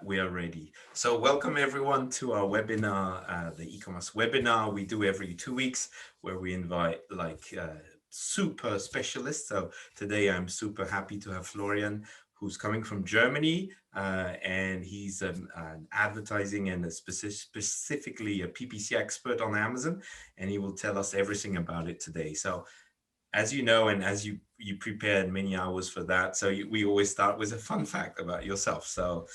We are ready. So welcome everyone to our webinar, the e-commerce webinar we do every 2 weeks, where we invite super specialists. So today I'm super happy to have Florian, who's coming from Germany, and he's an advertising and specifically a PPC expert on Amazon, and he will tell us everything about it today. So as you know, and as you prepared many hours for that, so we always start with a fun fact about yourself. So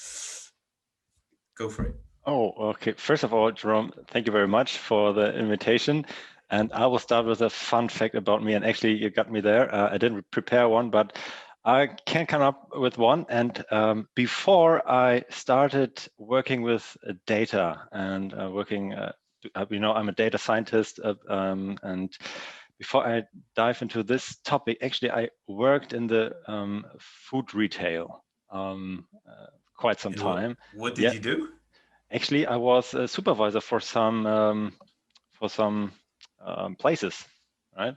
go for it. Oh, okay. First of all, Jerome, thank you very much for the invitation. And I will start with a fun fact about me. And actually, you got me there. I didn't prepare one, but I can come up with one. And before I started working with data and I'm a data scientist. And before I dive into this topic, actually, I worked in the food retail quite some And time. what did Yeah, you do? actually, I was a supervisor for some places, right?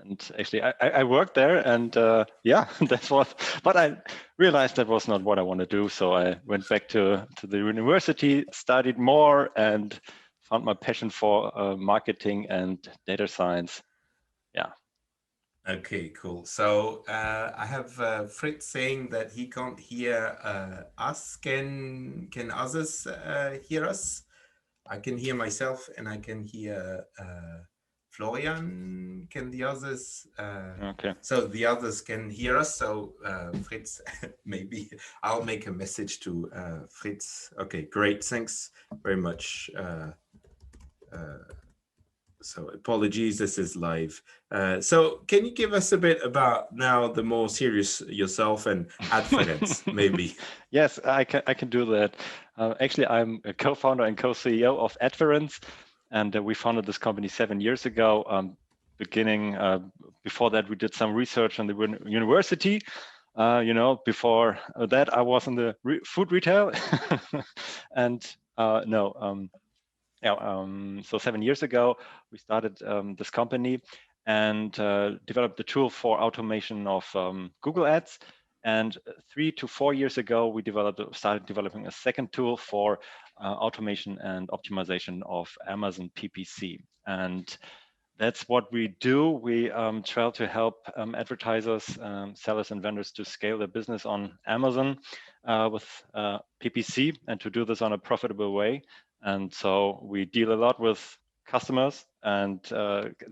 And actually, I worked there, and yeah, that's what. But I realized that was not what I want to do, so I went back to the university, studied more, and found my passion for marketing and data science. Yeah. Okay, cool. So I have Fritz saying that he can't hear us. Can others hear us? I can hear myself, and I can hear Florian. Can the others? Okay. So the others can hear us. So Fritz, maybe I'll make a message to Fritz. Okay, great. Thanks very much. Uh, so apologies, this is live. So can you give us a bit about now the more serious yourself and Adference, maybe? Yes, I can do that. Actually, I'm a co-founder and co-CEO of Adference, and we founded this company 7 years ago. Beginning before that, we did some research on the university. Before that, I was in the food retail, and no, yeah. So 7 years ago, we started this company and developed a tool for automation of Google Ads. And 3 to 4 years ago, we started developing a second tool for automation and optimization of Amazon PPC. And that's what we do. We try to help advertisers, sellers, and vendors to scale their business on Amazon with PPC, and to do this on a profitable way. And so we deal a lot with customers and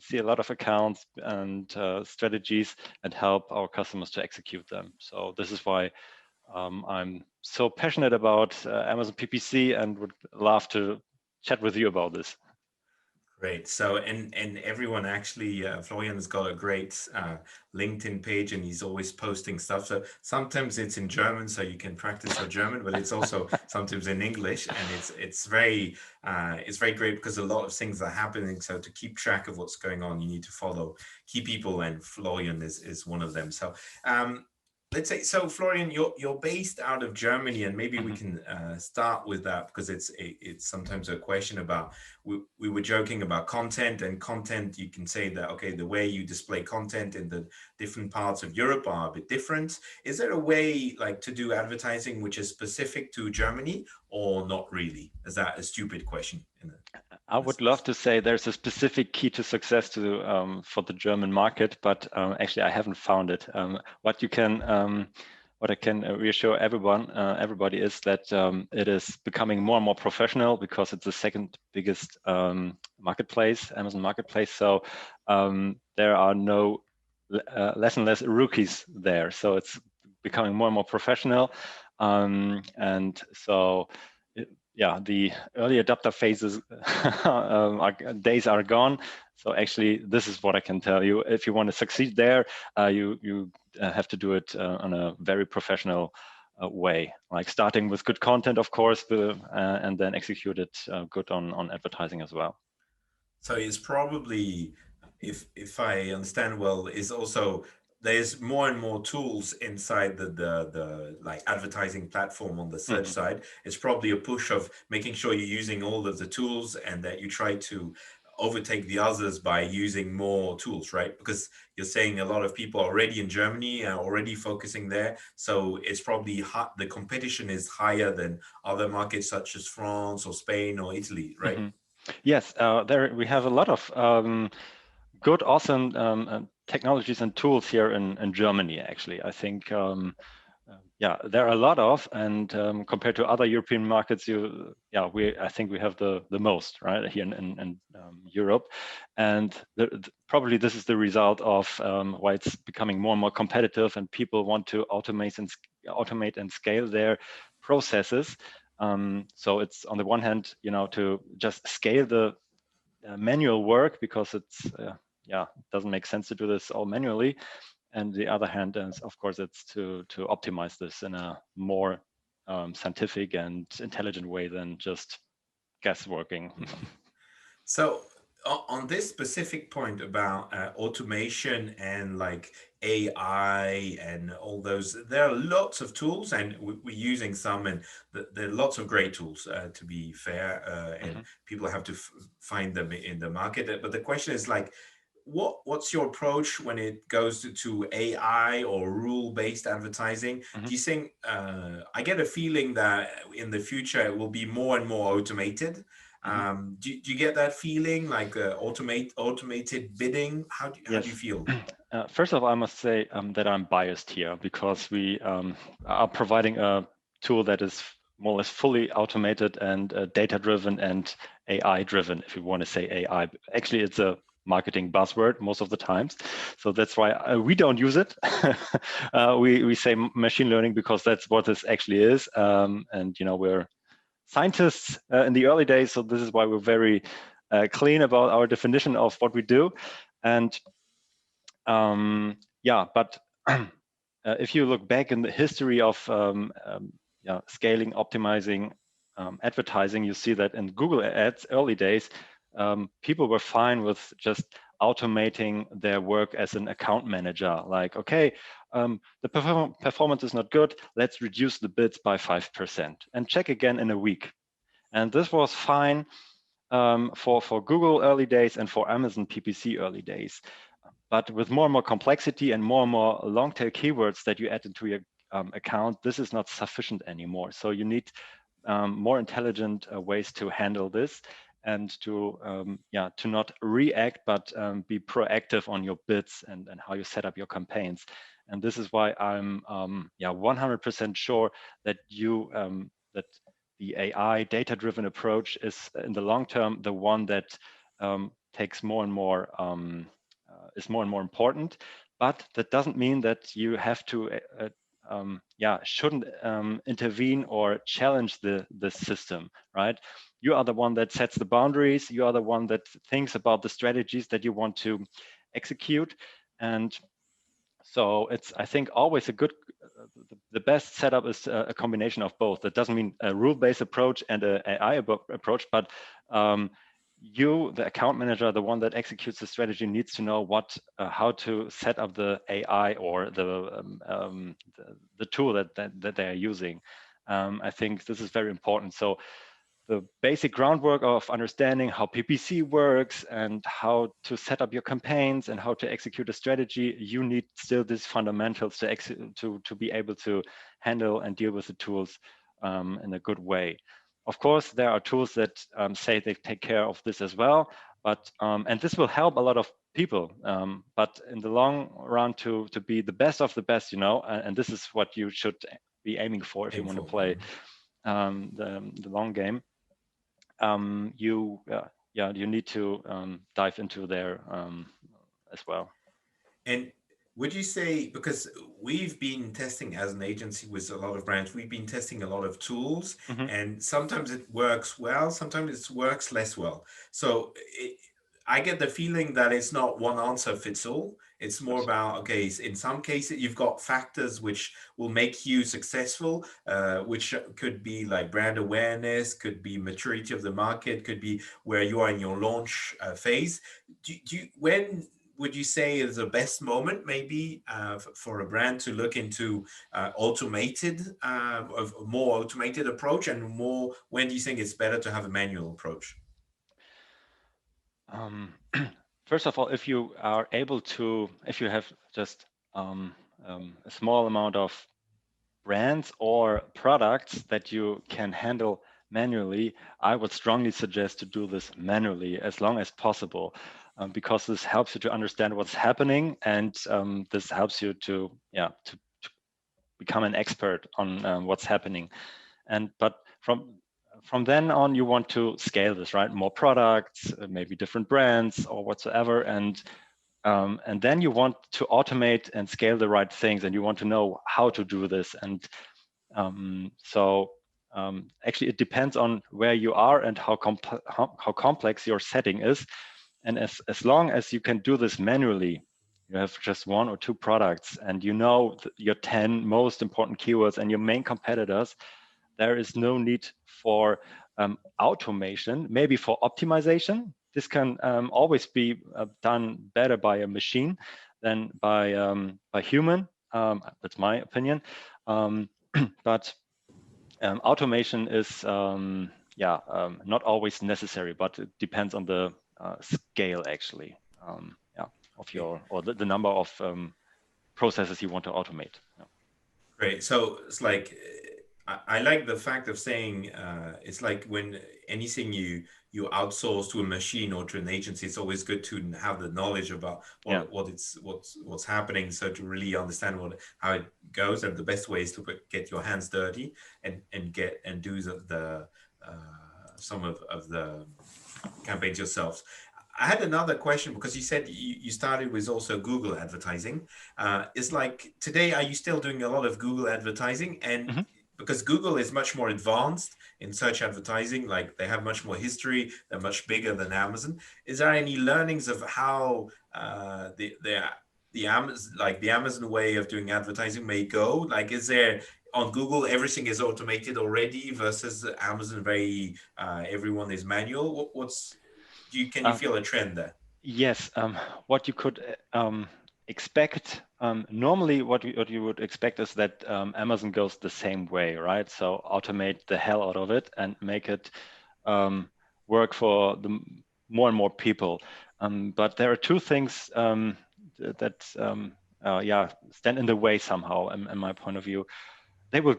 see a lot of accounts and strategies and help our customers to execute them. So this is why I'm so passionate about Amazon PPC and would love to chat with you about this. Great. So, and everyone actually, Florian's got a great LinkedIn page, and he's always posting stuff. So sometimes it's in German, so you can practice your German, but it's also sometimes in English, and it's very great because a lot of things are happening. So to keep track of what's going on, you need to follow key people, and Florian is one of them. So let's say, so Florian, you're based out of Germany, and maybe we Mhm. can start with that, because it's sometimes a question about, we were joking about content, and content, you can say that, okay, the way you display content in the different parts of Europe are a bit different. Is there a way like to do advertising which is specific to Germany, or not really? Is that a stupid question I in a would love sense? to say there's a specific key to success for the German market, but actually I haven't found it. What I can reassure everybody is that it is becoming more and more professional, because it's the second biggest marketplace, Amazon marketplace. So there are less and less rookies there. So it's becoming more and more professional, and so. Yeah, the early adopter phases days are gone. So actually, this is what I can tell you. If you want to succeed there, you have to do it on a very professional way, like starting with good content, of course, and then execute it good on advertising as well. So it's probably, if I understand well, is also there's more and more tools inside the like advertising platform on the search Mhm. side. It's probably a push of making sure you're using all of the tools, and that you try to overtake the others by using more tools, right? Because you're saying a lot of people already in Germany are already focusing there. So it's probably the competition is higher than other markets such as France or Spain or Italy, right? Yes, there we have a lot of good, awesome technologies and tools here in Germany. Actually, I think yeah, there are a lot of, and compared to other European markets, I think we have the most right here in Europe, and probably this is the result of why it's becoming more and more competitive, and people want to automate and scale their processes. So it's on the one hand, to just scale the manual work, because it's doesn't make sense to do this all manually, and the other hand is, of course, it's to optimize this in a more scientific and intelligent way than just guessworking. So on this specific point about automation and like AI and all those, there are lots of tools, and we're using some, and there are lots of great tools, to be fair, and people have to find them in the market. But the question is like, what's your approach when it goes to AI or rule-based advertising? Do you think, I get a feeling that in the future it will be more and more automated? Do you get that feeling, like automated bidding? How do you feel? First of all, I must say that I'm biased here, because we are providing a tool that is more or less fully automated and data-driven and AI-driven, if you want to say AI. Actually, it's a marketing buzzword most of the times, so that's why we don't use it. We say machine learning because that's what this actually is, and we're scientists in the early days, so this is why we're very clean about our definition of what we do. And but if you look back in the history of scaling, optimizing advertising, you see that in Google Ads early days, people were fine with just automating their work as an account manager. Like, okay, the performance is not good, let's reduce the bids by 5% and check again in a week. And this was fine for Google early days and for Amazon PPC early days. But with more and more complexity and more long tail keywords that you add into your account, this is not sufficient anymore. So you need more intelligent ways to handle this, and to not react, but be proactive on your bids and how you set up your campaigns. And this is why I'm 100% sure that that the AI data-driven approach is in the long term the one that takes more and more is more and more important. But that doesn't mean that you have to shouldn't intervene or challenge the system, right? You are the one that sets the boundaries. You are the one that thinks about the strategies that you want to execute. And so it's, I think, always a good, the best setup is a combination of both. That doesn't mean a rule-based approach and an AI approach, but you, the account manager, the one that executes the strategy, needs to know how to set up the AI or the tool that they are using. I think this is very important. So the basic groundwork of understanding how PPC works and how to set up your campaigns and how to execute a strategy, you need still these fundamentals to be able to handle and deal with the tools in a good way. Of course, there are tools that say they take care of this as well, but and this will help a lot of people. But in the long run, to be the best of the best, and this is what you should be aiming for if you want to play the long game. You need to dive into there as well. And would you say, because we've been testing as an agency with a lot of brands, we've been testing a lot of tools, and sometimes it works well, sometimes it works less well. So I get the feeling that it's not one answer fits all. It's more about, okay, in some cases you've got factors which will make you successful, which could be like brand awareness, could be maturity of the market, could be where you are in your launch phase. When would you say is the best moment maybe for a brand to look into more automated approach, and when do you think it's better to have a manual approach? Um, First of all, if you are able to, if you have just a small amount of brands or products that you can handle manually, I would strongly suggest to do this manually as long as possible, because this helps you to understand what's happening, and this helps you to, yeah, to become an expert on what's happening. And but from then on, you want to scale this, right? More products, maybe different brands or whatsoever, and then you want to automate and scale the right things, and you want to know how to do this. And actually, it depends on where you are and how complex your setting is. And as long as you can do this manually, you have just one or two products, and you know your 10 most important keywords and your main competitors, there is no need for automation. Maybe for optimization, this can always be done better by a machine than by human. That's my opinion. But automation is not always necessary, but it depends on the scale actually, of your, or the number of processes you want to automate. Yeah. Great. So it's like I like the fact of saying it's like when anything you outsource to a machine or to an agency, it's always good to have the knowledge about Yeah. what's happening, so to really understand how it goes. And the best way is to get your hands dirty and do the some of the campaigns yourselves. I had another question because you said you started with also Google advertising. It's like today, are you still doing a lot of Google advertising? And Mhm. because Google is much more advanced in search advertising, like they have much more history, they're much bigger than Amazon. Is there any learnings of how the Amazon, like the Amazon way of doing advertising may go? Like, is there on Google everything is automated already versus Amazon very everyone is manual? What's can you Uh, feel a trend there? yes, what you could expect, normally what you would expect is that Amazon goes the same way, right? So automate the hell out of it and make it work for the more and more people. But there are two things that stand in the way somehow, in my point of view. They will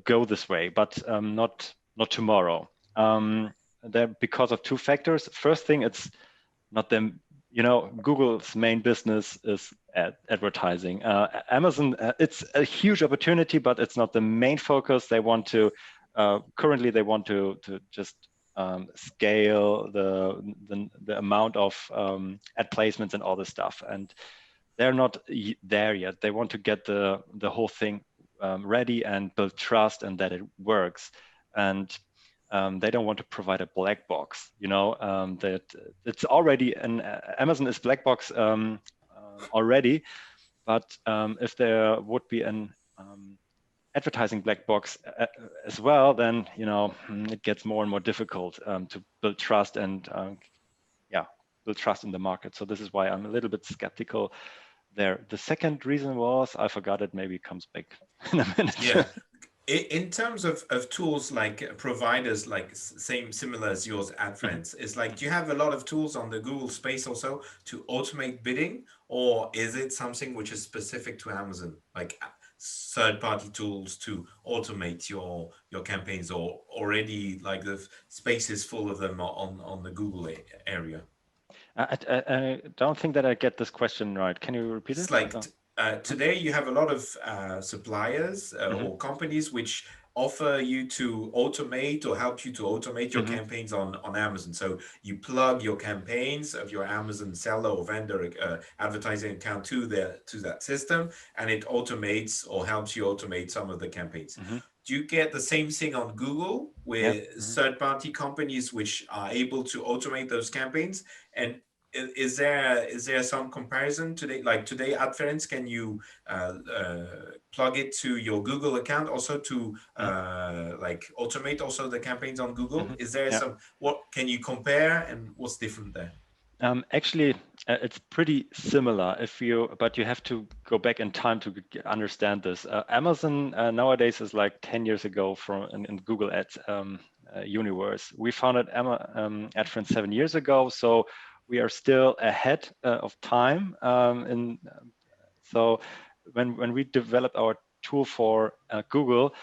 go this way, but not tomorrow. They're because of two factors. First thing, it's not them. Google's main business is advertising. Amazon, it's a huge opportunity, but it's not the main focus. They want to currently they want to just scale the amount of ad placements and all this stuff, and they're not there yet. They want to get the whole thing ready and build trust and that it works. And they don't want to provide a black box, that it's already an Amazon is black box already. But if there would be an advertising black box as well, then it gets more and more difficult to build trust and build trust in the market. So this is why I'm a little bit skeptical there. The second reason was, I forgot it, maybe it comes back in a minute. Yeah. In terms of tools like providers, like similar as yours, AdFriends, it's like, do you have a lot of tools on the Google space also to automate bidding, or is it something which is specific to Amazon, like third-party tools to automate your campaigns, or already like the space is full of them on the Google area? I don't think that I get this question right. Can you repeat It's it? like Oh. today you have a lot of suppliers Mhm. or companies which offer you to automate or help you to automate your Mhm. campaigns on Amazon. So you plug your campaigns of your Amazon seller or vendor advertising account to that system, and it automates or helps you automate some of the campaigns. Mhm. Do you get the same thing on Google Yeah. with Mhm. third-party companies which are able to automate those campaigns? And is there some comparison today? Like today, AdFerence, can you plug it to your Google account also to Mhm. like automate also the campaigns on Google? Mhm. Is there Yeah. some, what can you compare and what's different there? Actually, it's pretty similar. But you have to go back in time to understand this. Amazon nowadays is like 10 years ago in Google Ads. universe. We founded Adference 7 years ago, so we are still ahead of time. So when we developed our tool for Google,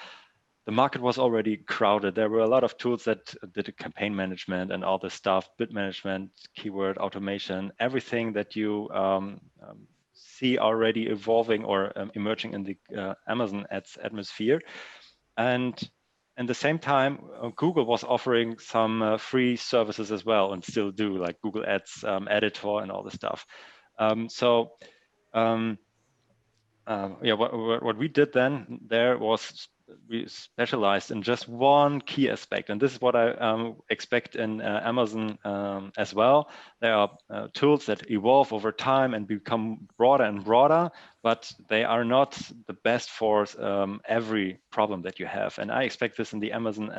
the market was already crowded. There were a lot of tools that did campaign management and all this stuff, bid management, keyword automation, everything that you see already evolving or emerging in the Amazon ads atmosphere. And at the same time, Google was offering some free services as well, and still do, like Google Ads Editor and all this stuff. Yeah, what we did then there was we specialized in just one key aspect, and this is what I expect in Amazon as well. There are tools that evolve over time and become broader and broader, but they are not the best for every problem that you have. And I expect this in the Amazon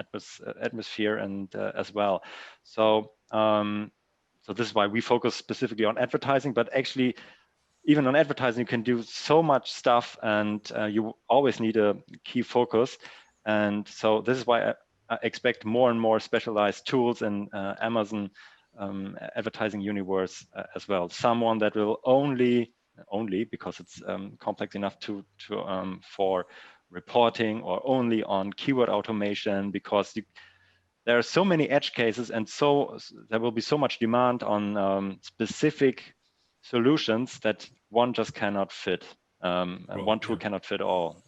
atmosphere and as well. So this is why we focus specifically on advertising, but actually, even on advertising, you can do so much stuff, and you always need a key focus. And so this is why I expect more and more specialized tools in Amazon advertising universe as well. Someone that will only because it's complex enough for reporting, or only on keyword automation, because there are so many edge cases, and so there will be so much demand on specific solutions that one just cannot fit. And one tool cannot fit all.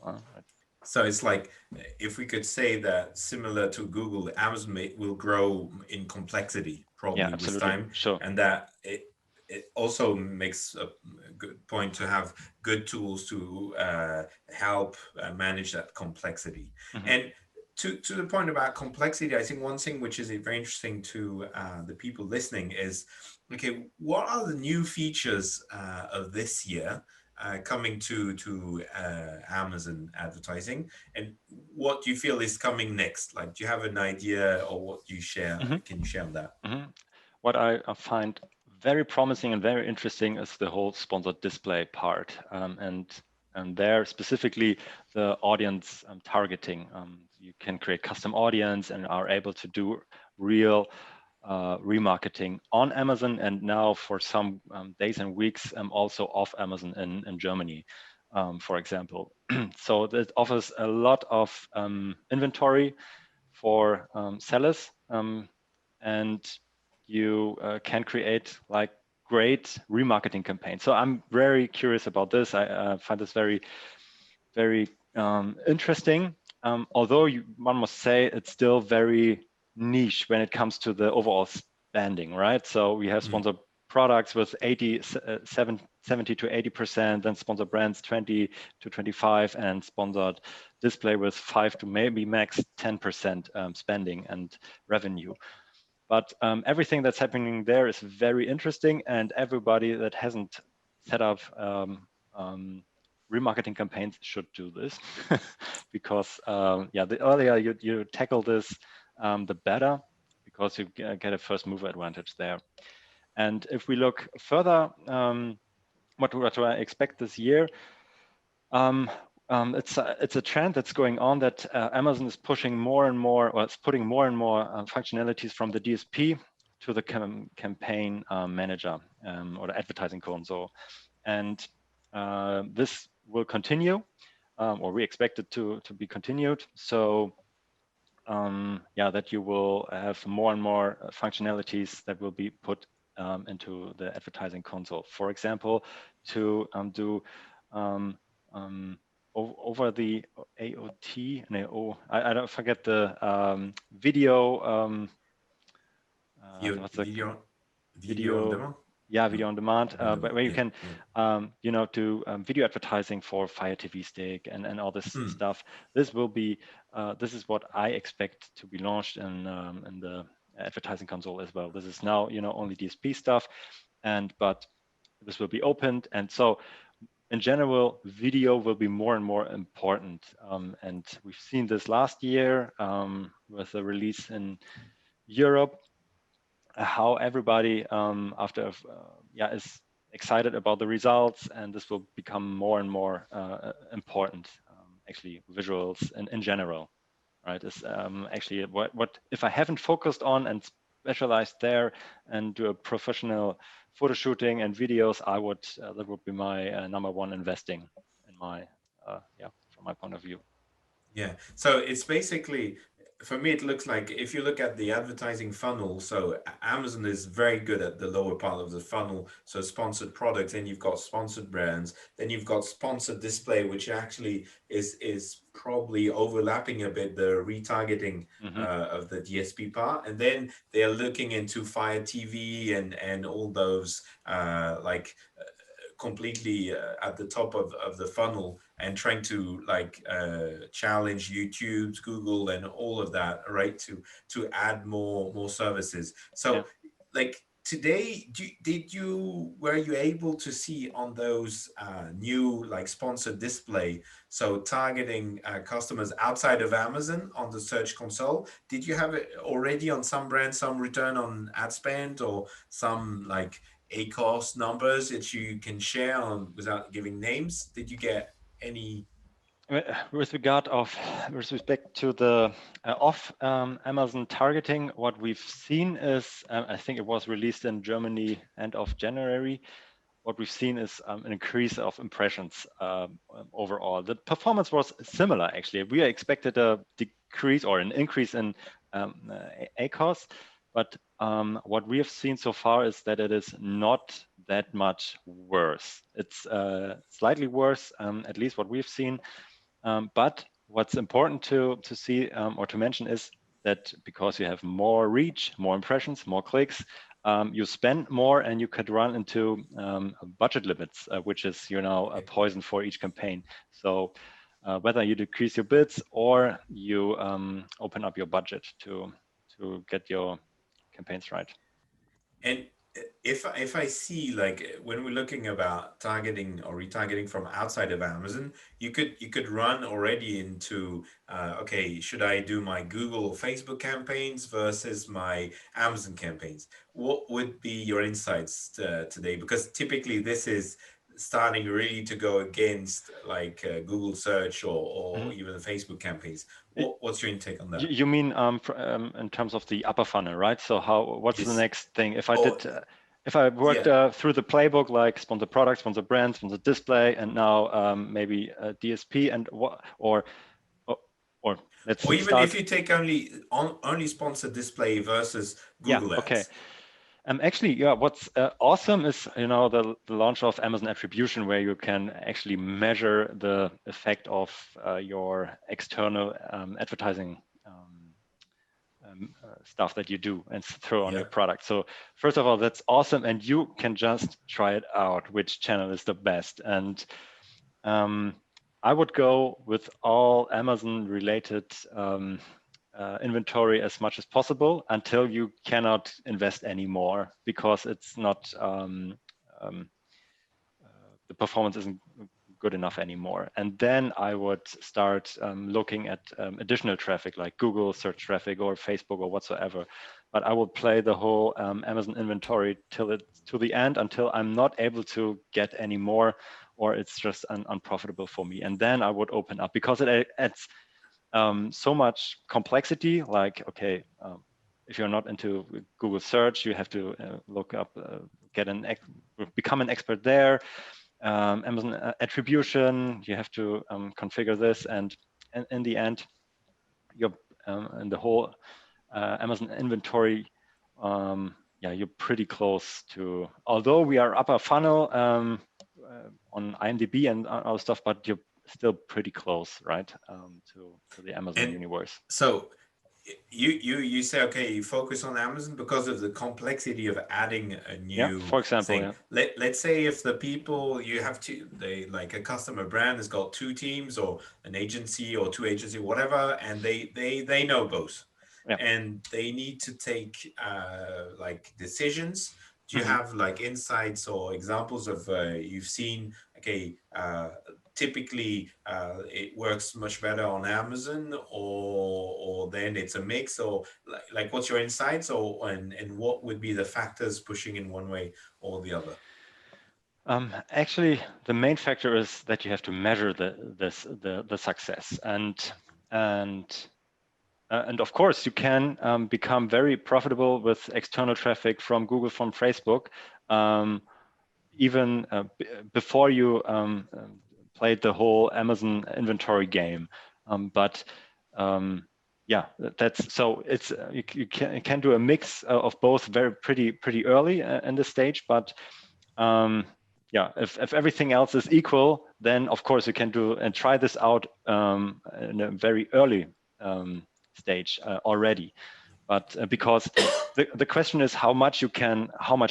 So it's like, if we could say that, similar to Google, Amazon will grow in complexity probably with time, sure. And that it also makes a good point to have good tools to help manage that complexity. Mm-hmm. And to the point about complexity, I think one thing which is very interesting to the people listening is, okay, what are the new features of this year coming to Amazon advertising, and what do you feel is coming next? Like, do you have an idea, or what do you share? Mm-hmm. Can you share on that? Mm-hmm. What I find very promising and very interesting is the whole sponsored display part, and there specifically the audience targeting. You can create custom audience and are able to do real remarketing on Amazon, and now for some days and weeks also off Amazon in Germany, for example. So that offers a lot of inventory for sellers, and you can create like great remarketing campaigns. So I'm very curious about this. I find this very, very interesting. Although one must say it's still very niche when it comes to the overall spending, right? So we have sponsored products with 70 to 80%, then sponsored brands 20 to 25, and sponsored display with 5 to maybe max 10% spending and revenue. But everything that's happening there is very interesting, and everybody that hasn't set up remarketing campaigns should do this because the earlier you tackle this, the better, because you get a first mover advantage there. And if we look further, what do I expect this year? It's a trend that's going on, that Amazon is pushing more and more, or it's putting more and more functionalities from the DSP to the campaign manager or the advertising console, and this will continue, or we expect it to be continued. So that you will have more and more functionalities that will be put into the advertising console. For example, to do over the AOT, I don't forget the video. Video on demand. Yeah, video on demand, but where you can, do video advertising for Fire TV Stick and all this stuff. This will be, this is what I expect to be launched in the advertising console as well. This is now, only DSP stuff, but this will be opened, and so in general, video will be more and more important. And we've seen this last year with the release in Europe, how everybody is excited about the results, and this will become more and more important, actually, visuals in general. right? Is actually what if I haven't focused on and specialized there and do a professional photo shooting and videos, I would that would be my number one investing in my yeah, from my point of view. Yeah. So it's basically, for me, it looks like if you look at the advertising funnel, so Amazon is very good at the lower part of the funnel. So sponsored products, then you've got sponsored brands, then you've got sponsored display, which actually is probably overlapping a bit the retargeting of the DSP part. And then they're looking into Fire TV and all those completely at the top of the funnel and trying to challenge YouTube's, Google, and all of that, right? To add more services. So, Yeah. like today, were you able to see on those new like sponsored display, so targeting customers outside of Amazon on the Search Console? Did you have it already on some brands, some return on ad spend, or some like ACoS numbers that you can share on without giving names? Did you get any? With respect to the off Amazon targeting, what we've seen is, I think it was released in Germany end of January. What we've seen is an increase of impressions overall. The performance was similar, actually. We expected a decrease or an increase in ACoS, but what we have seen so far is that it is not that much worse. It's slightly worse, at least what we've seen. But what's important to see or to mention is that because you have more reach, more impressions, more clicks, you spend more and you could run into budget limits, which is a poison for each campaign. So whether you decrease your bids or you open up your budget to get your campaigns right. And if I see, like, when we're looking about targeting or retargeting from outside of Amazon, you could run already into okay, should I do my Google or Facebook campaigns versus my Amazon campaigns? What would be your insights today? Because typically this is starting really to go against like Google search or even the Facebook campaigns. What's your intake on that? You mean in terms of the upper funnel, right? So what's the Yes. next thing? If I worked Yeah. through the playbook, like sponsor product, sponsor brand, sponsor display, and now maybe DSP and what, or let's Or even if start. you take only sponsored display versus Yeah, Google okay. Ads. Actually, yeah, what's awesome is the launch of Amazon Attribution, where you can actually measure the effect of your external advertising stuff that you do and throw on Yeah. your product. So first of all, that's awesome, and you can just try it out, which channel is the best. And I would go with all Amazon related inventory as much as possible until you cannot invest anymore, because it's not the performance isn't good enough anymore. And then I would start looking at additional traffic like Google search traffic or Facebook or whatsoever. But I will play the whole Amazon inventory to the end until I'm not able to get any more, or it's just unprofitable for me. And then I would open up, because it adds so much complexity. Like, okay, if you're not into Google search, you have to look up, become an expert there. Amazon attribution, you have to configure this, and in the end, you're in the whole Amazon inventory. Yeah, you're pretty close to. Although we are upper funnel on IMDb and other stuff, but you're still pretty close, right, to the Amazon universe. So you say, okay, you focus on Amazon because of the complexity of adding a Yeah, new for example, thing. yeah. Let's say if the people you have to, they like a customer brand has got two teams or an agency or two agency, whatever, and they know both. Yeah. And they need to take like decisions. Do you have like insights or examples of you've seen, okay, typically it works much better on Amazon, or then it's a mix, or like what's your insights, or and what would be the factors pushing in one way or the other? Actually, the main factor is that you have to measure the success, and and of course, you can become very profitable with external traffic from Google, from Facebook, even before you played the whole Amazon inventory game. But yeah, that's so. It's you can do a mix of both very pretty early in the stage, but yeah, if everything else is equal, then of course you can do and try this out in a very early stage already. But because the question is how much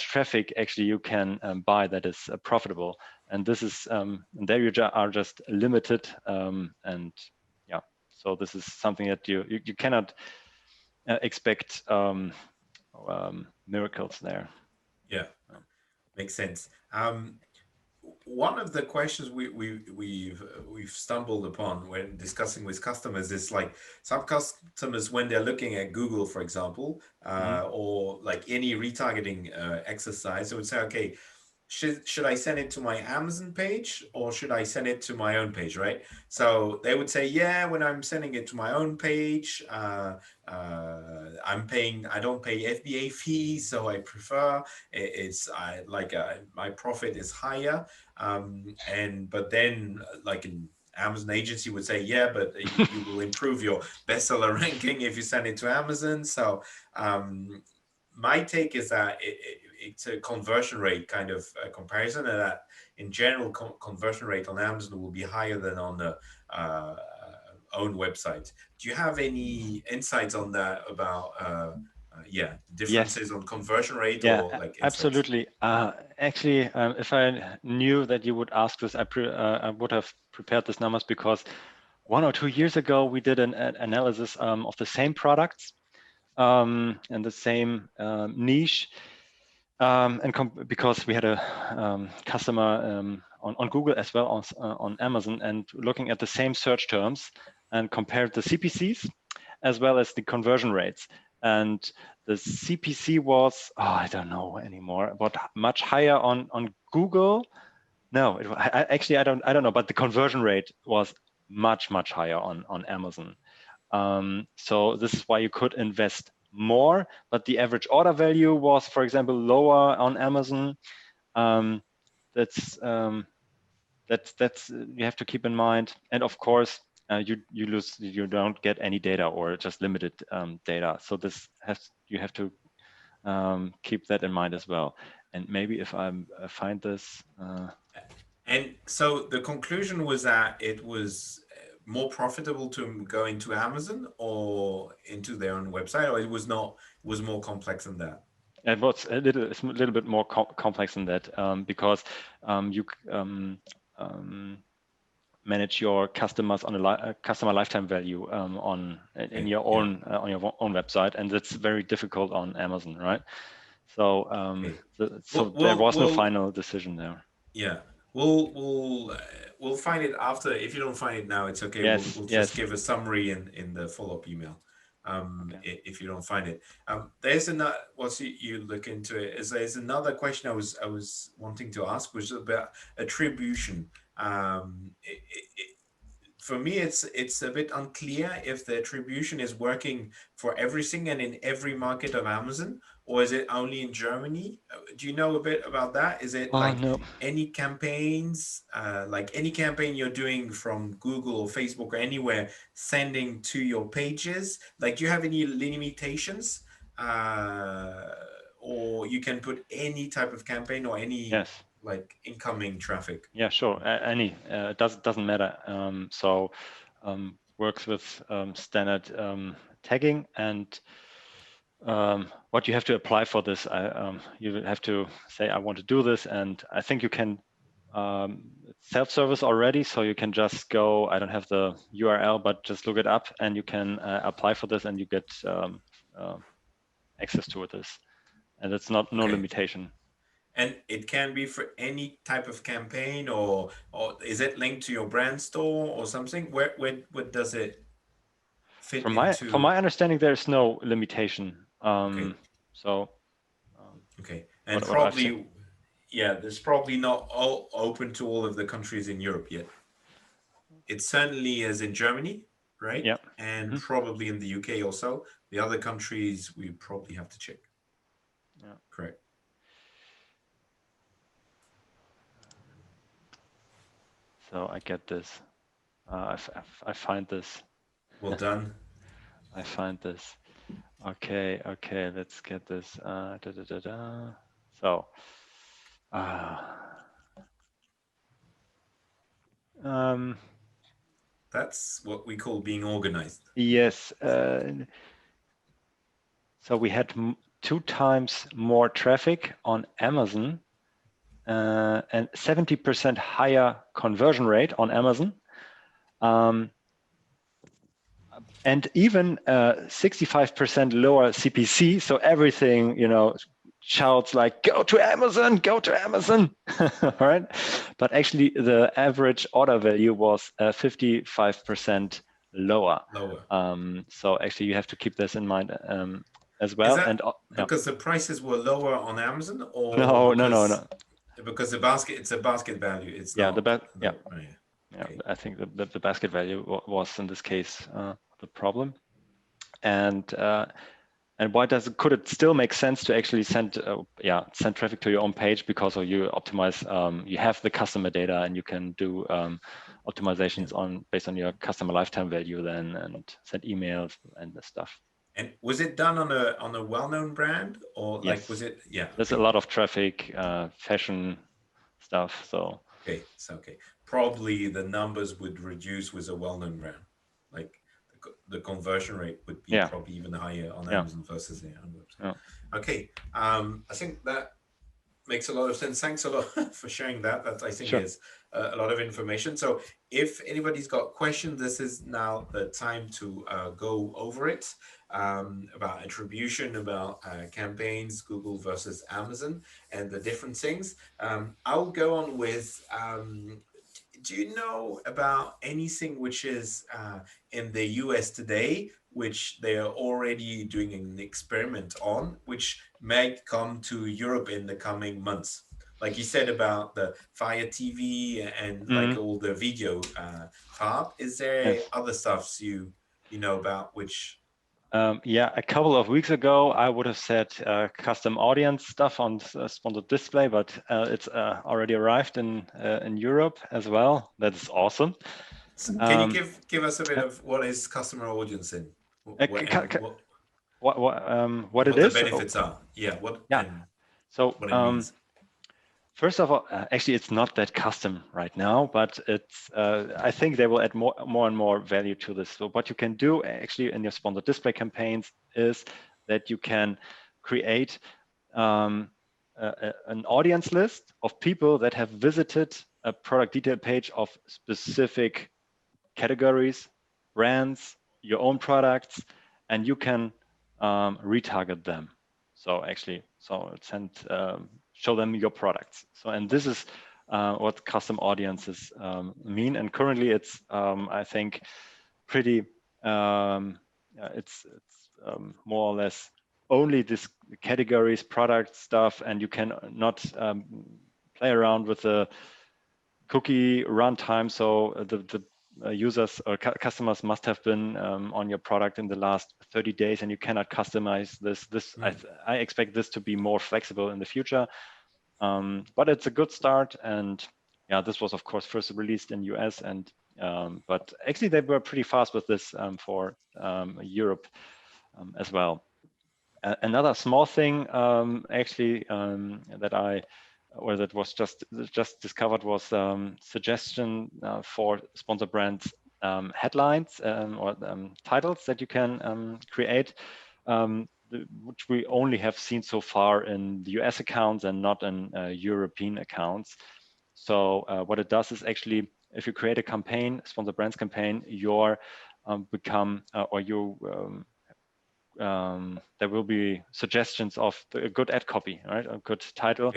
traffic actually you can buy that is profitable, and this is there you are just limited, and yeah, so this is something that you cannot expect miracles there. Yeah, makes sense. One of the questions we've stumbled upon when discussing with customers is like some customers, when they're looking at Google, for example, or like any retargeting exercise, they would say, okay, should I send it to my Amazon page or should I send it to my own page, right? So they would say, yeah, when I'm sending it to my own page, I don't pay FBA fees, so I prefer my profit is higher. But then like an Amazon agency would say, yeah, but you will improve your bestseller ranking if you send it to Amazon. So my take is that it's a conversion rate kind of comparison, and that in general conversion rate on Amazon will be higher than on the own website. Do you have any insights on that about differences on conversion rate or like insights? Absolutely. Actually, if I knew that you would ask this, I would have prepared these numbers, because 1 or 2 years ago we did an analysis of the same products and the same niche, because we had a customer on Google as well as on Amazon, and looking at the same search terms and compared the CPCs as well as the conversion rates. And the CPC was, I don't know anymore, but much higher on Google. No, actually I don't know, but the conversion rate was much higher on Amazon. So this is why you could invest more, but the average order value was, for example, lower on Amazon. That's you have to keep in mind. And of course, you don't get any data or just limited data. So you have to keep that in mind as well. And maybe if I find this. And so the conclusion was that it was more profitable to go into Amazon or into their own website, or it was not, it was more complex than that? It's a little bit more complex than that, because you manage your customers on a customer lifetime value in your own on your own website, and that's very difficult on Amazon, right? So there was no final decision there. Yeah, we'll find it after. If you don't find it now, it's okay. Yes, we'll just give a summary in the follow-up email. Okay. If you don't find it, there's another. Once you look into it, there's another question I was wanting to ask, which is about attribution. For me, it's a bit unclear if the attribution is working for everything and in every market of Amazon, or is it only in Germany? Do you know a bit about that? Is it any campaigns, like any campaign you're doing from Google or Facebook or anywhere, sending to your pages? Like, do you have any limitations? Or you can put any type of campaign or any like incoming traffic? Yeah, sure. Any doesn't matter. So works with standard tagging, and what you have to apply for this, you have to say, I want to do this, and I think you can self-service already, so you can just go, I don't have the URL, but just look it up and you can apply for this, and you get access to this, and it's no limitation. And it can be for any type of campaign, or is it linked to your brand store or something? Where does it fit into? From my understanding, there's no limitation. Okay. So. Okay, and probably, yeah, there's probably not all open to all of the countries in Europe yet. It certainly is in Germany. right? Yeah. And Mhm. probably in the UK also. The other countries we probably have to check. Yeah. Correct. So I get this. I find this. Well done. I find this. Okay, okay, let's get this. So, uh, um, That's what we call being organized. yes. So we had 2 times more traffic on Amazon and 70% higher conversion rate on Amazon. And even 65% lower CPC. So everything, shouts like, go to Amazon, all right? But actually the average order value was 55% lower. So actually you have to keep this in mind as well. Is that And because the prices were lower on Amazon, or no. because it's a basket value. It's Yeah, not. yeah. Okay. I think the basket value was in this case the problem. And why could it still make sense to actually send traffic to your own page, because you optimize, you have the customer data and you can do optimizations based on your customer lifetime value then, and send emails and the stuff. And was it done on a well-known brand, or Yes. like was it? Yeah. There's a lot of traffic, fashion stuff. So okay. Probably the numbers would reduce with a well-known brand, like the conversion rate would be probably even higher on Amazon versus the own website. Okay. I think that makes a lot of sense. Thanks a lot for sharing that. That I think is a lot of information. So if anybody's got questions, this is now the time to go over it, about attribution, about campaigns, Google versus Amazon, and the different things. I'll go on with, do you know about anything which is in the US today, which they are already doing an experiment on, which might come to Europe in the coming months? Like you said about the Fire TV and like all the video part. Is there other stuffs you know about which? A couple of weeks ago, I would have said custom audience stuff on sponsored display, but it's already arrived in Europe as well. That is awesome. Can you give us a bit of what is customer audience in? What it is? The benefits are? Yeah. So what it means. First of all, actually, it's not that custom right now, but it's. I think they will add more and more value to this. So what you can do actually in your sponsored display campaigns is that you can create an audience list of people that have visited a product detail page of specific categories, brands, your own products, and you can retarget them. So actually, show them your products. So, and this is what custom audiences mean. And currently, it's I think pretty. It's more or less only this categories, product stuff, and you can not play around with the cookie runtime. So the users or customers must have been on your product in the last 30 days, and you cannot customize this. I expect this to be more flexible in the future, but it's a good start. And yeah, this was of course first released in US, and but actually they were pretty fast with this for Europe as well. Another small thing that was just discovered was suggestion for sponsor brands headlines or titles that you can create, which we only have seen so far in the US accounts and not in European accounts. So what it does is actually, if you create a campaign, sponsor brands campaign, there will be suggestions of a good ad copy, right? A good title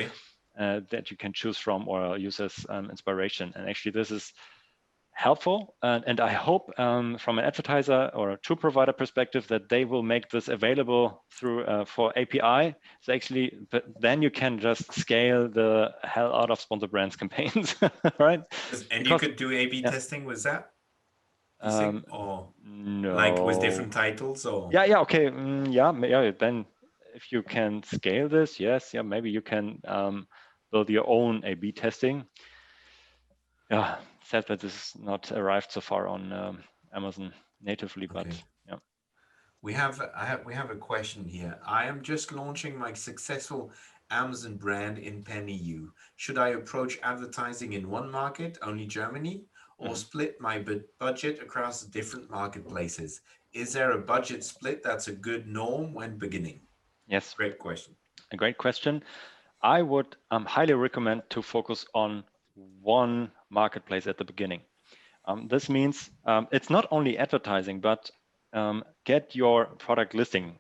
that you can choose from or use as inspiration. And actually this is helpful. And I hope from an advertiser or a tool provider perspective that they will make this available through for API. So actually, but then you can just scale the hell out of sponsor brands campaigns, right? And you could do A/B testing with that? you think, or like with different No. titles, or Yeah. Okay. Yeah. Then, if you can scale this, yes. Yeah. Maybe you can build your own A/B testing. Yeah. Sad that this is not arrived so far on Amazon natively, but okay. yeah. We have a question here. I am just launching my successful Amazon brand in PennyU. Should I approach advertising in one market, only Germany, or Mhm. split my budget across different marketplaces? Is there a budget split that's a good norm when beginning? Yes. Great question. A great question. I would highly recommend to focus on one marketplace at the beginning. This means it's not only advertising, but get your product listing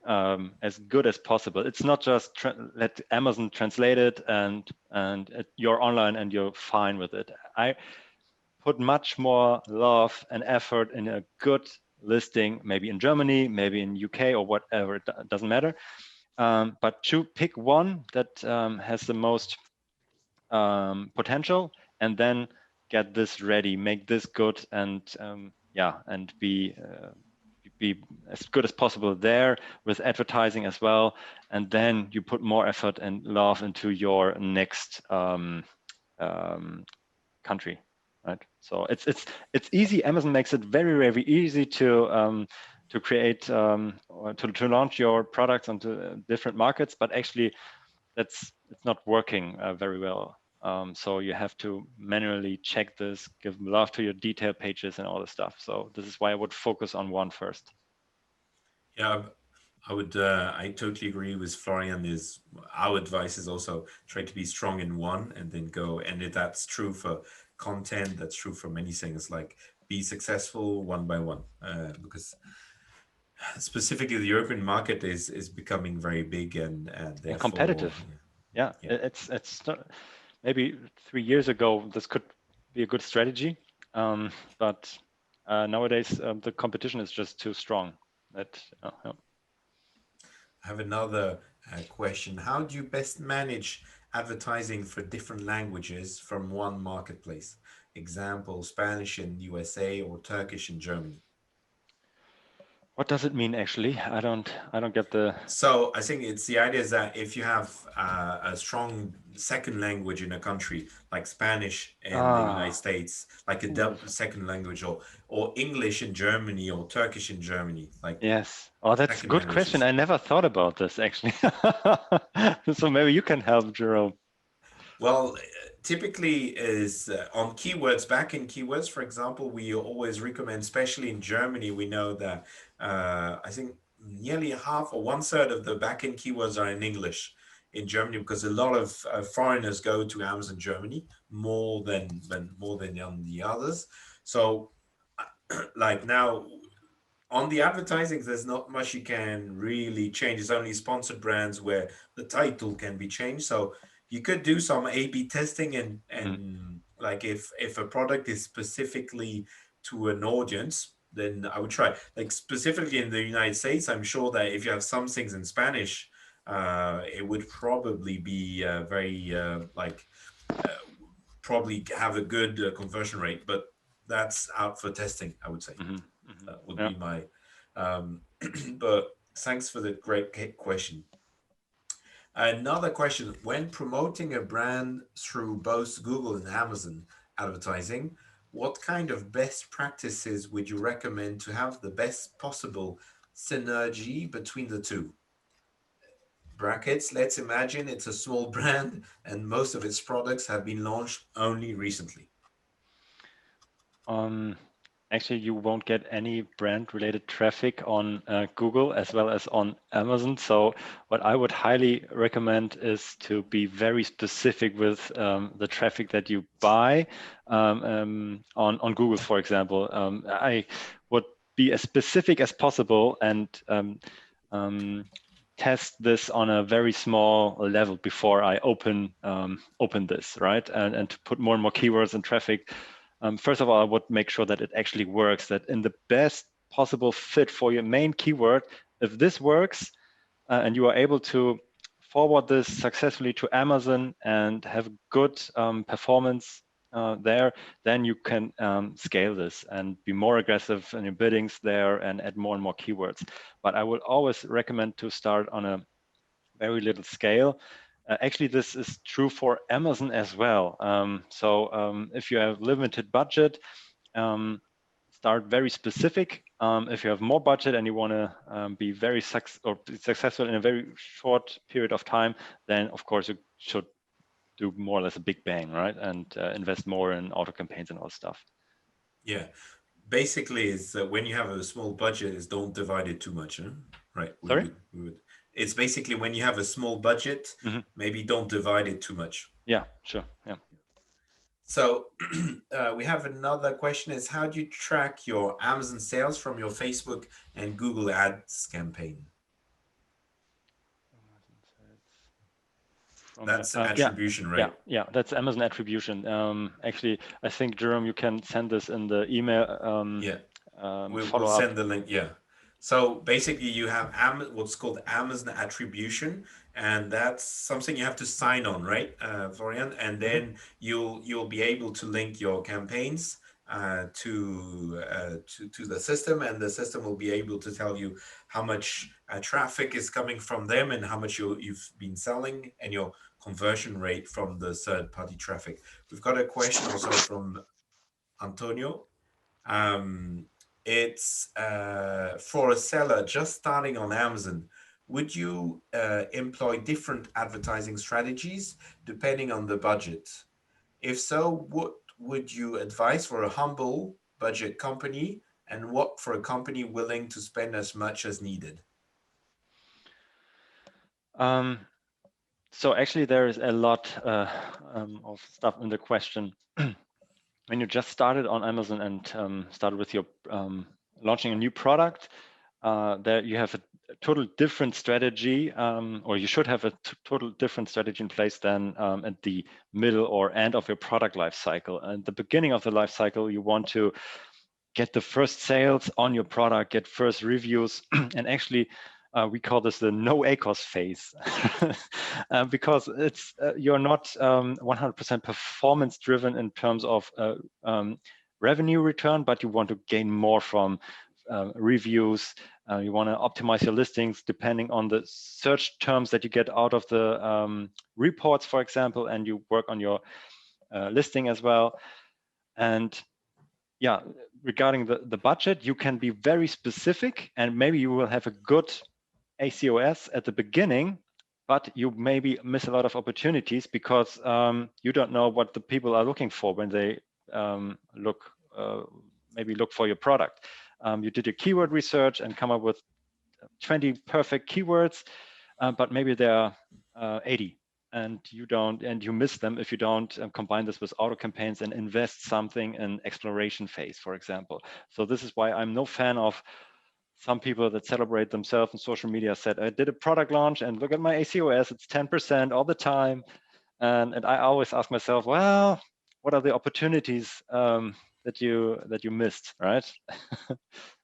as good as possible. It's not just let Amazon translate it and you're online and you're fine with it. I put much more love and effort in a good listing, maybe in Germany, maybe in UK or whatever. It doesn't matter. But pick one that has the most potential, and then get this ready, make this good, and and be as good as possible there with advertising as well. And then you put more effort and love into your next country, right? So it's easy. Amazon makes it very easy to create or to launch your products onto different markets, but actually it's not working very well. So you have to manually check this, give love to your detail pages and all this stuff. So this is why I would focus on one first. Yeah, I totally agree with Florian. Is our advice is also try to be strong in one and then go. And if that's true for content, that's true for many things. Like be successful one by one, because specifically the European market is becoming very big and And therefore, competitive. Yeah, yeah. it's not, maybe 3 years ago this could be a good strategy, but nowadays the competition is just too strong. That yeah. I have another question. How do you best manage advertising for different languages from one marketplace? Example, Spanish in USA or Turkish in Germany. What does it mean actually? I don't get the. So I think it's the idea is that if you have a strong second language in a country like Spanish in the United Ah. States, like a Ooh. second language, or English in Germany or Turkish in Germany, like Yes. Oh, that's a second good question. languages. I never thought about this actually. So maybe you can help, Jerome. Well, typically is on keywords, back in keywords, for example, we always recommend, especially in Germany, we know that I think nearly half or one third of the back end keywords are in English in Germany because a lot of foreigners go to Amazon Germany more than on the others. So like now on the advertising, there's not much you can really change. It's only sponsored brands where the title can be changed. So you could do some A/B testing Mhm. and like if a product is specifically to an audience, then I would try. Like specifically in the United States, I'm sure that if you have some things in Spanish, it would probably be very uh, probably have a good conversion rate. But that's out for testing, I would say. Mhm. Mhm. That would Yeah. be my, um, but thanks for the great question. Another question, when promoting a brand through both Google and Amazon advertising, what kind of best practices would you recommend to have the best possible synergy between the two? Brackets, let's imagine it's a small brand and most of its products have been launched only recently. Um, Actually, you won't get any brand-related traffic on Google as well as on Amazon. So, what I would highly recommend is to be very specific with the traffic that you buy on Google, for example. I would be as specific as possible and test this on a very small level before I open this, right? And to put more and more keywords and traffic. First of all, I would make sure that it actually works, that in the best possible fit for your main keyword, if this works and you are able to forward this successfully to Amazon and have good performance there, then you can scale this and be more aggressive in your biddings there and add more and more keywords. But I would always recommend to start on a very little scale. Actually, this is true for Amazon as well. If you have limited budget, start very specific. If you have more budget and you want to be very successful in a very short period of time, then of course you should do more or less a big bang, right? And invest more in auto campaigns and all stuff. Yeah, basically, is when you have a small budget, is don't divide it too much, huh? Right? Sorry? It's basically when you have a small budget, maybe don't divide it too much. Yeah, sure. Yeah. So we have another question: is how do you track your Amazon sales from your Facebook and Google Ads campaign? That's attribution, right? Yeah, that's Amazon attribution. Actually, I think, Jerome, you can send this in the email. We'll send the link. Yeah. So basically, you have what's called Amazon attribution, and that's something you have to sign on, right, Florian? And then you'll be able to link your campaigns to the system, and the system will be able to tell you how much traffic is coming from them and how much you've been selling, and your conversion rate from the third-party traffic. We've got a question also from Antonio. It's for a seller just starting on Amazon. Would you employ different advertising strategies depending on the budget? If so, what would you advise for a humble budget company, and what for a company willing to spend as much as needed? So actually, there is a lot of stuff in the question. When you just started on Amazon and started with your launching a new product, there you have a total different strategy, or you should have a total different strategy in place than at the middle or end of your product life cycle. At the beginning of the life cycle, you want to get the first sales on your product, get first reviews, and actually we call this the no ACoS phase because it's you're not 100% performance driven in terms of revenue return, but you want to gain more from reviews. You want to optimize your listings depending on the search terms that you get out of the reports, for example, and you work on your listing as well. And yeah, regarding the budget, you can be very specific, and maybe you will have a good ACoS at the beginning, but you maybe miss a lot of opportunities because you don't know what the people are looking for when they look for your product. You did your keyword research and come up with 20 perfect keywords, but maybe there are 80. And you miss them if you don't combine this with auto campaigns and invest something in exploration phase, for example. So this is why I'm no fan of some people that celebrate themselves on social media said, I did a product launch and look at my ACoS, it's 10% all the time. And I always ask myself, well, what are the opportunities that you missed, right?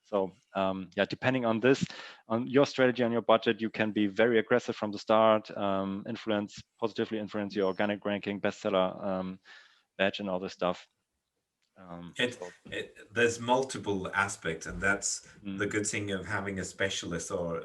So yeah, depending on this, on your strategy, on your budget, you can be very aggressive from the start, positively influence your organic ranking, bestseller badge, and all this stuff. There's multiple aspects, and that's the good thing of having a specialist or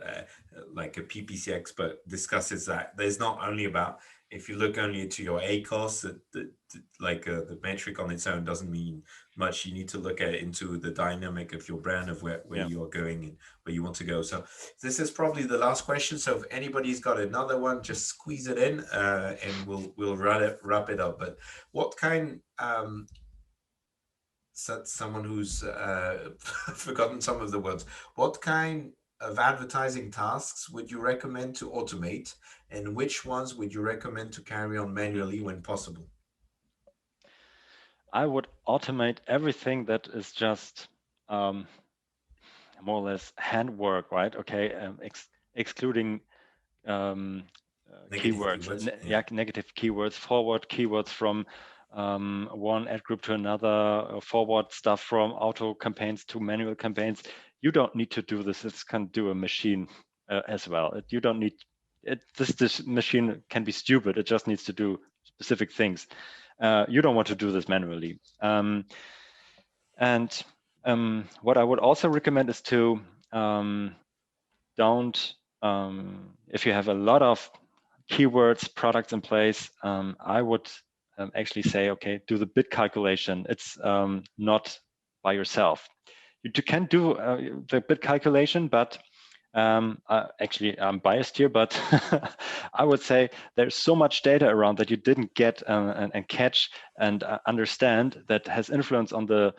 like a PPC expert discusses that. There's not only about, if you look only to your ACoS, the metric on its own doesn't mean much. You need to look at it into the dynamic of your brand, of where you are going and where you want to go. So this is probably the last question. So if anybody's got another one, just squeeze it in and we'll wrap it up. But what kind someone who's forgotten some of the words, what kind of advertising tasks would you recommend to automate, and which ones would you recommend to carry on manually when possible? I would automate everything that is just more or less handwork, right? Okay, excluding keywords, negative keywords, forward keywords from one ad group to another, forward stuff from auto campaigns to manual campaigns. You don't need to do this. This can do a machine as well. You don't need it. This machine can be stupid. It just needs to do specific things. You don't want to do this manually. What I would also recommend is to don't, if you have a lot of keywords, products in place, I would actually say, okay, do the bid calculation. It's not by yourself. You can do the bid calculation, but actually I'm biased here, but I would say there's so much data around that you didn't get and catch and understand that has influence on the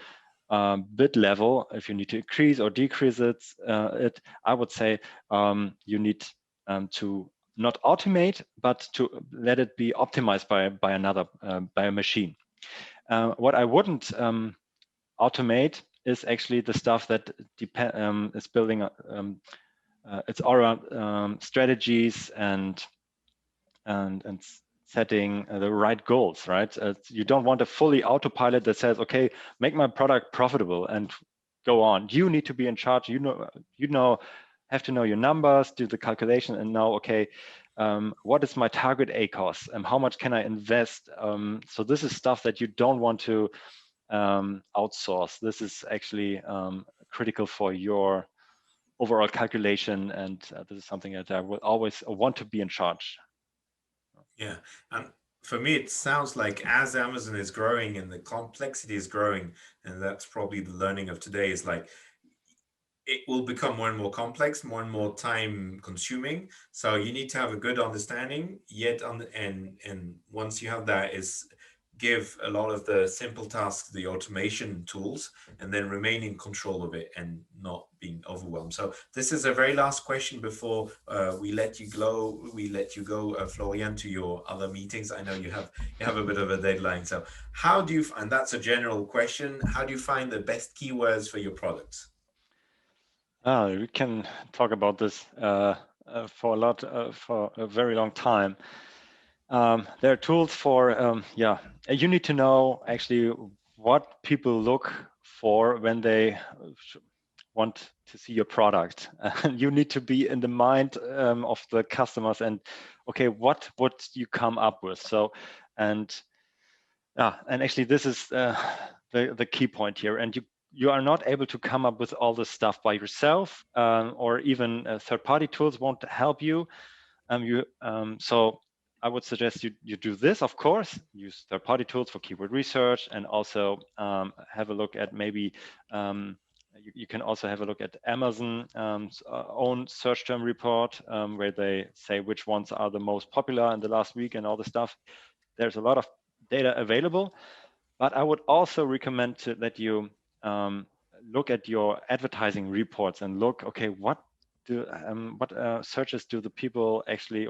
bid level. If you need to increase or decrease it, I would say you need to not automate, but to let it be optimized by another by a machine. What I wouldn't automate is actually the stuff that is building. It's all around strategies and setting the right goals, right? You don't want a fully autopilot that says, okay, make my product profitable and go on. You need to be in charge. Have to know your numbers, do the calculation, and know, okay, what is my target ACoS and how much can I invest? So this is stuff that you don't want to outsource. This is actually critical for your overall calculation, and this is something that I will always want to be in charge. Yeah, and for me, it sounds like as Amazon is growing and the complexity is growing, and that's probably the learning of today, is like it will become more and more complex, more and more time consuming. So you need to have a good understanding. Yet, and once you have that, is give a lot of the simple tasks, the automation tools, and then remain in control of it and not being overwhelmed. So this is a very last question before we let you go. We let you go, Florian, to your other meetings. I know you have a bit of a deadline. So how do you? And that's a general question. How do you find the best keywords for your products? We can talk about this for a very long time. There are tools for, you need to know actually what people look for when they want to see your product. You need to be in the mind of the customers and, okay, what would you come up with? So, and actually this is the key point here. And you are not able to come up with all this stuff by yourself, or even third-party tools won't help you. So I would suggest you do this, of course, use third-party tools for keyword research, and also have a look at maybe, you can also have a look at Amazon's own search term report, where they say which ones are the most popular in the last week and all the stuff. There's a lot of data available, but I would also recommend that you look at your advertising reports and look, okay, what searches do the people actually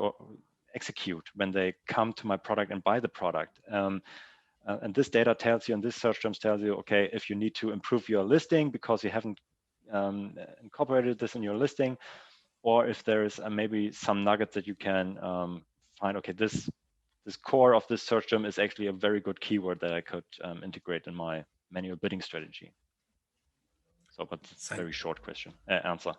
execute when they come to my product and buy the product? And this data tells you, and this search terms tells you, okay, if you need to improve your listing because you haven't incorporated this in your listing, or if there is maybe some nuggets that you can find, okay, this core of this search term is actually a very good keyword that I could integrate in my manual bidding strategy. So, but it's a very short question answer.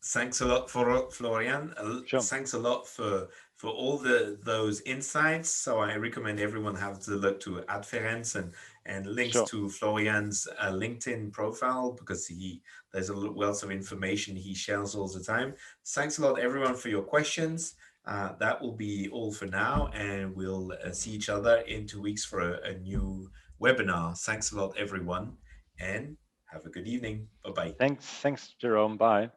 Thanks a lot for Florian. Sure. Thanks a lot for all those insights. So I recommend everyone have to look to Adferenz and links to Florian's LinkedIn profile, because there's a wealth of information he shares all the time. Thanks a lot, everyone, for your questions. That will be all for now, and we'll see each other in 2 weeks for a new webinar. Thanks a lot, everyone, and have a good evening. Bye-bye. Thanks, Jerome. Bye.